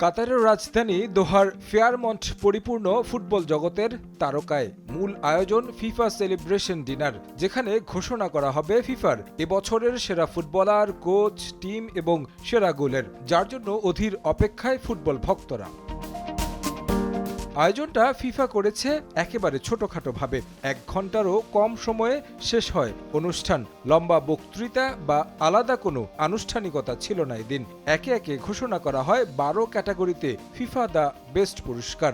কাতারের রাজধানী দোহার ফেয়ারমন্ট পরিপূর্ণ ফুটবল জগতের তারকায়। মূল আয়োজন ফিফা সেলিব্রেশন ডিনার, যেখানে ঘোষণা করা হবে ফিফার এবছরের সেরা ফুটবলার, কোচ, টিম এবং সেরা গোলের, যার জন্য অধীর অপেক্ষায় ফুটবল ভক্তরা। আয়োজনটা ফিফা করেছে একেবারে ছোটখাটোভাবে। 1 ঘন্টারও কম সময়ে শেষ হয় অনুষ্ঠান। লম্বা বক্তৃতা বা আলাদা কোনো আনুষ্ঠানিকতা ছিল না এদিন। একে একে ঘোষণা করা হয় 12 ক্যাটাগরিতে ফিফা দ্য বেস্ট পুরস্কার,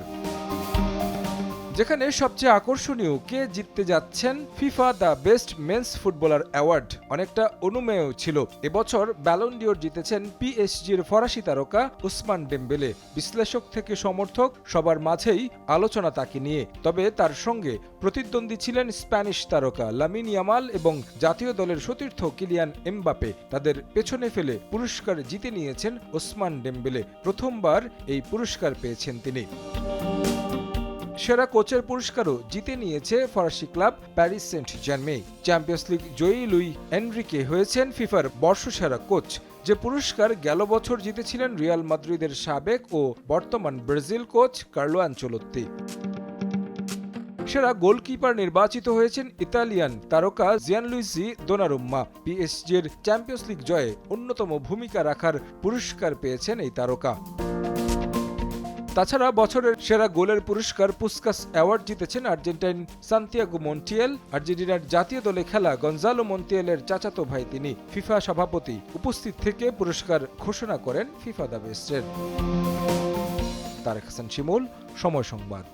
যেখানে সবচেয়ে আকর্ষণীয় কে জিততে যাচ্ছেন FIFA the best men's footballer award অনেকটা অনুমেয় ছিল। এবছর ব্যালন ডিওর জিতেছেন পিএসজির ফরাসি তারকা ওসমান ডেম্বেলে। বিশ্লেষক থেকে সমর্থক সবার মাঝেই আলোচনা তাকে নিয়ে। তবে তার সঙ্গে প্রতিদ্বন্দ্বী ছিলেন স্প্যানিশ তারকা লামিন ইয়ামাল এবং জাতীয় দলের সতীর্থ কিলিয়ান এমবাপে। তাদের পেছনে ফেলে পুরস্কার জিতে নিয়েছেন ওসমান ডেম্বেলে। প্রথমবার এই পুরস্কার পেয়েছেন তিনি। সেরা কোচের পুরস্কারও জিতে নিয়েছে ফরাসি club Paris Saint Germain. Champions League জয়ী লুই এনরিকে হয়েছেন ফিফার বর্ষসেরা কোচ, যে পুরস্কার গেল বছর জিতেছিলেন রিয়াল মাদ্রিদের সাবেক ও বর্তমান ব্রাজিল কোচ কার্লো আনচেলোত্তি। সেরা গোলকিপার নির্বাচিত হয়েছেন ইতালিয়ান তারকা জিয়ানলুইজি দোনারুম্মা। পিএসজির চ্যাম্পিয়ন্স লিগ জয়ে অন্যতম ভূমিকা রাখার পুরস্কার পেয়েছেন এই তারকা। তাছাড়া বছরের সেরা গোলের পুরস্কার পুস্কাস অ্যাওয়ার্ড জিতেছেন আর্জেন্টাইন সান্তিয়াগো মন্টিয়েল। আর্জেন্টিনার জাতীয় দলে খেলা গঞ্জালো মন্টিয়েলের চাচাতো ভাই তিনি। ফিফা সভাপতি উপস্থিত থেকে পুরস্কার ঘোষণা করেন ফিফা দ্য বেস্টের। তারেক হাসান শিমুল, সময় সংবাদ।